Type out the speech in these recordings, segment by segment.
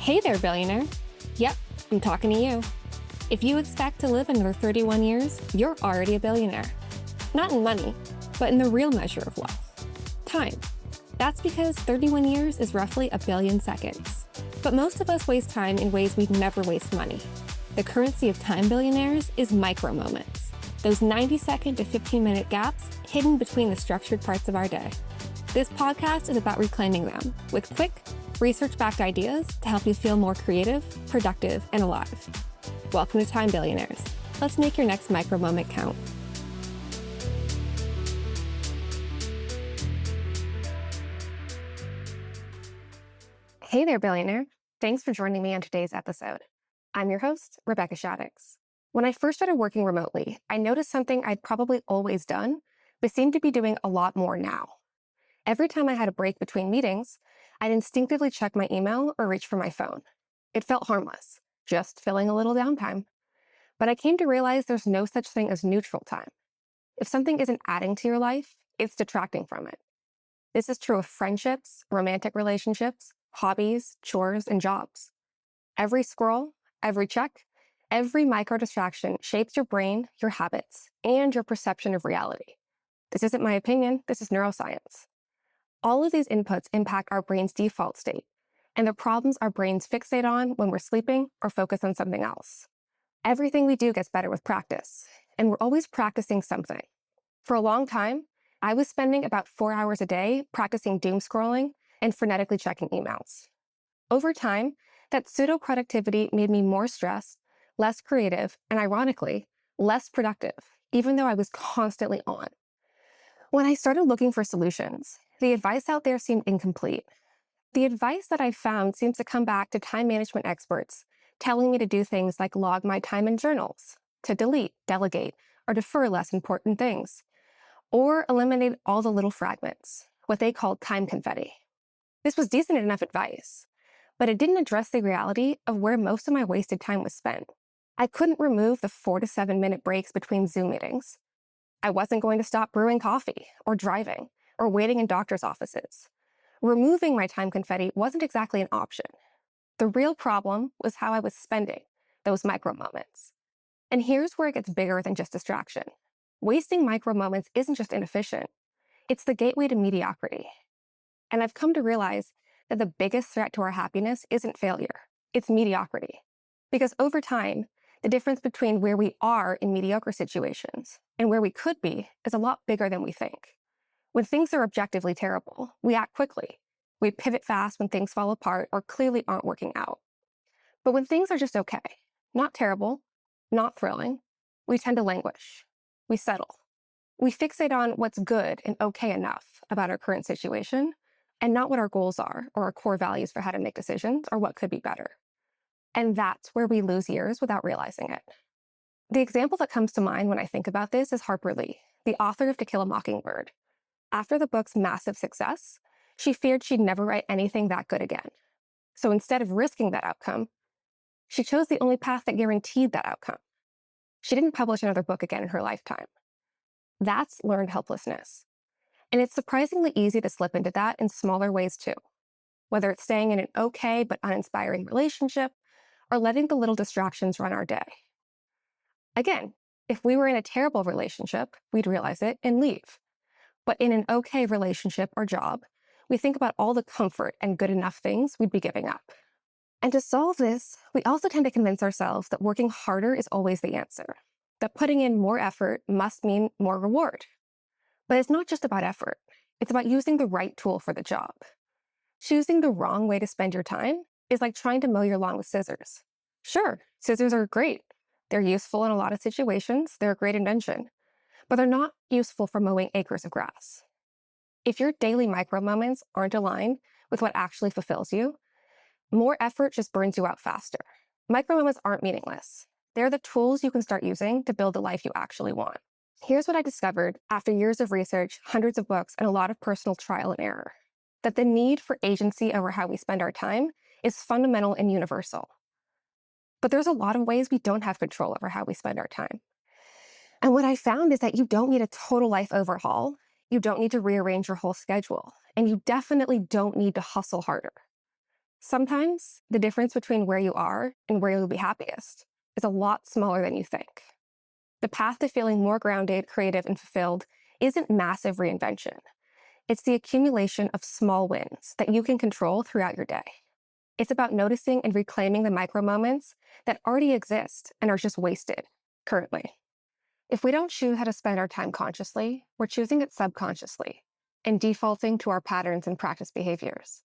Hey there, billionaire. Yep, I'm talking to you. If you expect to live another 31 years, you're already a billionaire. Not in money, but in the real measure of wealth. Time. That's because 31 years is roughly a billion seconds. But most of us waste time in ways we'd never waste money. The currency of time billionaires is micro-moments. Those 90-second to 15-minute gaps hidden between the structured parts of our day. This podcast is about reclaiming them with quick, research-backed ideas to help you feel more creative, productive, and alive. Welcome to Time Billionaires. Let's make your next micro-moment count. Hey there, billionaire. Thanks for joining me on today's episode. I'm your host, Rebecca Shaddix. When I first started working remotely, I noticed something I'd probably always done, but seem to be doing a lot more now. Every time I had a break between meetings, I'd instinctively check my email or reach for my phone. It felt harmless, just filling a little downtime. But I came to realize there's no such thing as neutral time. If something isn't adding to your life, it's detracting from it. This is true of friendships, romantic relationships, hobbies, chores, and jobs. Every scroll, every check, every micro distraction shapes your brain, your habits, and your perception of reality. This isn't my opinion, this is neuroscience. All of these inputs impact our brain's default state and the problems our brains fixate on when we're sleeping or focus on something else. Everything we do gets better with practice, and we're always practicing something. For a long time, I was spending about 4 hours a day practicing doom scrolling and frenetically checking emails. Over time, that pseudo-productivity made me more stressed, less creative, and ironically, less productive, even though I was constantly on. When I started looking for solutions, the advice out there seemed incomplete. The advice that I found seems to come back to time management experts telling me to do things like log my time in journals, to delete, delegate, or defer less important things, or eliminate all the little fragments, what they called time confetti. This was decent enough advice, but it didn't address the reality of where most of my wasted time was spent. I couldn't remove the 4 to 7 minute breaks between Zoom meetings. I wasn't going to stop brewing coffee, or driving, or waiting in doctor's offices. Removing my time confetti wasn't exactly an option. The real problem was how I was spending those micro moments. And here's where it gets bigger than just distraction. Wasting micro moments isn't just inefficient. It's the gateway to mediocrity. And I've come to realize that the biggest threat to our happiness isn't failure, it's mediocrity. Because over time, the difference between where we are in mediocre situations and where we could be is a lot bigger than we think. When things are objectively terrible, we act quickly. We pivot fast when things fall apart or clearly aren't working out. But when things are just okay, not terrible, not thrilling, we tend to languish. We settle. We fixate on what's good and okay enough about our current situation and not what our goals are or our core values for how to make decisions or what could be better. And that's where we lose years without realizing it. The example that comes to mind when I think about this is Harper Lee, the author of To Kill a Mockingbird. After the book's massive success, she feared she'd never write anything that good again. So instead of risking that outcome, she chose the only path that guaranteed that outcome. She didn't publish another book again in her lifetime. That's learned helplessness. And it's surprisingly easy to slip into that in smaller ways too. Whether it's staying in an okay but uninspiring relationship, or letting the little distractions run our day. Again, if we were in a terrible relationship, we'd realize it and leave. But in an okay relationship or job, we think about all the comfort and good enough things we'd be giving up. And to solve this, we also tend to convince ourselves that working harder is always the answer, that putting in more effort must mean more reward. But it's not just about effort. It's about using the right tool for the job. Choosing the wrong way to spend your time is like trying to mow your lawn with scissors. Sure, scissors are great. They're useful in a lot of situations. They're a great invention. But they're not useful for mowing acres of grass. If your daily micro moments aren't aligned with what actually fulfills you, more effort just burns you out faster. Micro moments aren't meaningless. They're the tools you can start using to build the life you actually want. Here's what I discovered after years of research, hundreds of books, and a lot of personal trial and error. That the need for agency over how we spend our time is fundamental and universal. But there's a lot of ways we don't have control over how we spend our time. And what I found is that you don't need a total life overhaul. You don't need to rearrange your whole schedule. And you definitely don't need to hustle harder. Sometimes the difference between where you are and where you'll be happiest is a lot smaller than you think. The path to feeling more grounded, creative, and fulfilled isn't massive reinvention. It's the accumulation of small wins that you can control throughout your day. It's about noticing and reclaiming the micro moments that already exist and are just wasted currently. If we don't choose how to spend our time consciously, we're choosing it subconsciously and defaulting to our patterns and practice behaviors.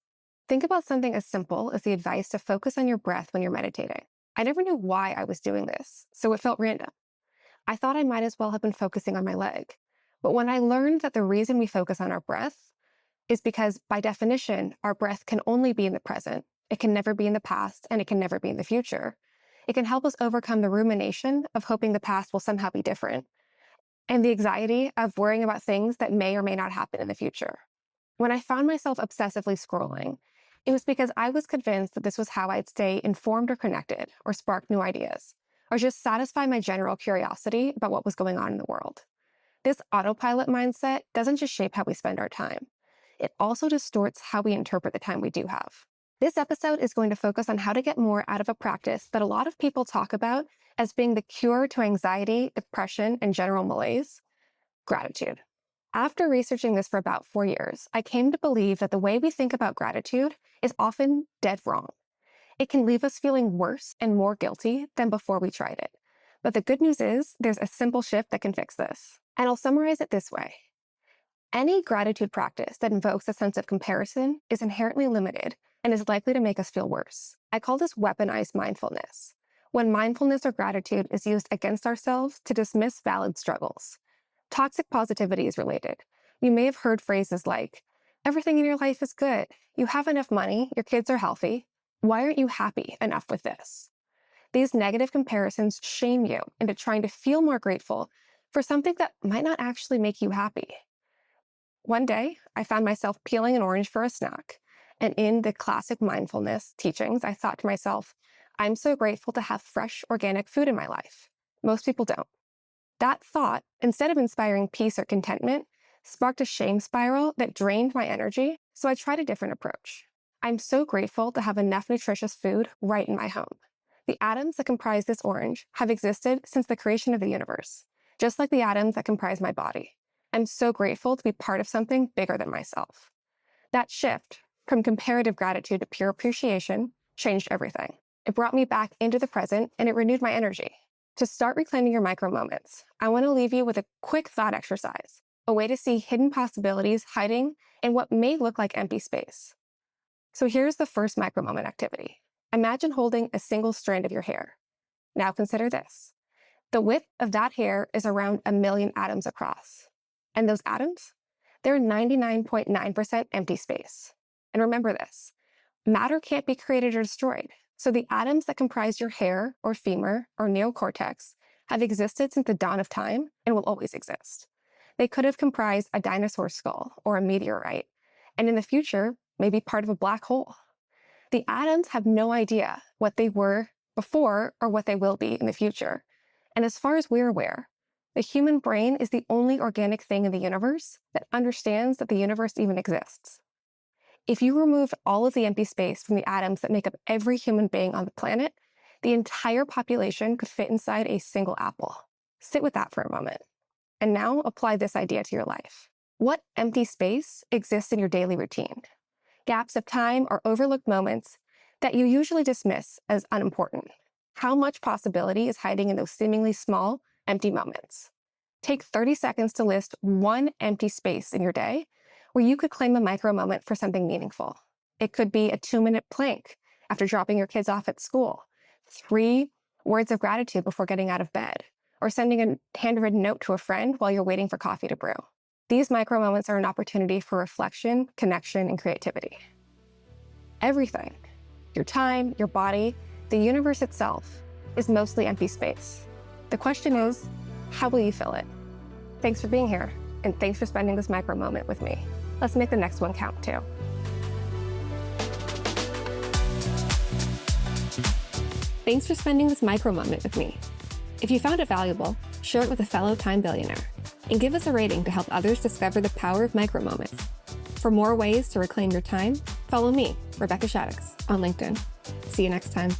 Think about something as simple as the advice to focus on your breath when you're meditating. I never knew why I was doing this, so it felt random. I thought I might as well have been focusing on my leg. But when I learned that the reason we focus on our breath is because, by definition, our breath can only be in the present, it can never be in the past, and it can never be in the future. It can help us overcome the rumination of hoping the past will somehow be different, and the anxiety of worrying about things that may or may not happen in the future. When I found myself obsessively scrolling, it was because I was convinced that this was how I'd stay informed or connected, or spark new ideas, or just satisfy my general curiosity about what was going on in the world. This autopilot mindset doesn't just shape how we spend our time. It also distorts how we interpret the time we do have. This episode is going to focus on how to get more out of a practice that a lot of people talk about as being the cure to anxiety, depression, and general malaise: gratitude. After researching this for about 4 years, I came to believe that the way we think about gratitude is often dead wrong. It can leave us feeling worse and more guilty than before we tried it. But the good news is there's a simple shift that can fix this. And I'll summarize it this way. Any gratitude practice that invokes a sense of comparison is inherently limited and is likely to make us feel worse. I call this weaponized mindfulness, when mindfulness or gratitude is used against ourselves to dismiss valid struggles. Toxic positivity is related. You may have heard phrases like, "Everything in your life is good. You have enough money. Your kids are healthy. Why aren't you happy enough with this?" These negative comparisons shame you into trying to feel more grateful for something that might not actually make you happy. One day, I found myself peeling an orange for a snack, and in the classic mindfulness teachings, I thought to myself, I'm so grateful to have fresh, organic food in my life. Most people don't. That thought, instead of inspiring peace or contentment, sparked a shame spiral that drained my energy, so I tried a different approach. I'm so grateful to have enough nutritious food right in my home. The atoms that comprise this orange have existed since the creation of the universe, just like the atoms that comprise my body. I'm so grateful to be part of something bigger than myself. That shift from comparative gratitude to pure appreciation changed everything. It brought me back into the present, and it renewed my energy. To start reclaiming your micro moments, I want to leave you with a quick thought exercise, a way to see hidden possibilities hiding in what may look like empty space. So here's the first micro moment activity. Imagine holding a single strand of your hair. Now consider this. The width of that hair is around 1 million atoms across. And those atoms? They're 99.9% empty space. And remember this, matter can't be created or destroyed. So the atoms that comprise your hair or femur or neocortex have existed since the dawn of time and will always exist. They could have comprised a dinosaur skull or a meteorite, and in the future, may be part of a black hole. The atoms have no idea what they were before or what they will be in the future. And as far as we're aware, the human brain is the only organic thing in the universe that understands that the universe even exists. If you removed all of the empty space from the atoms that make up every human being on the planet, the entire population could fit inside a single apple. Sit with that for a moment. And now apply this idea to your life. What empty space exists in your daily routine? Gaps of time or overlooked moments that you usually dismiss as unimportant. How much possibility is hiding in those seemingly small, empty moments? Take 30 seconds to list one empty space in your day where you could claim a micro moment for something meaningful. It could be a 2-minute plank after dropping your kids off at school, 3 words of gratitude before getting out of bed, or sending a handwritten note to a friend while you're waiting for coffee to brew. These micro moments are an opportunity for reflection, connection, and creativity. Everything, your time, your body, the universe itself, is mostly empty space. The question is, how will you fill it? Thanks for being here, and thanks for spending this micro moment with me. Let's make the next one count too. Thanks for spending this micro moment with me. If you found it valuable, share it with a fellow Time Billionaire, and give us a rating to help others discover the power of micro moments. For more ways to reclaim your time, follow me, Rebecca Shaddix. on LinkedIn. See you next time.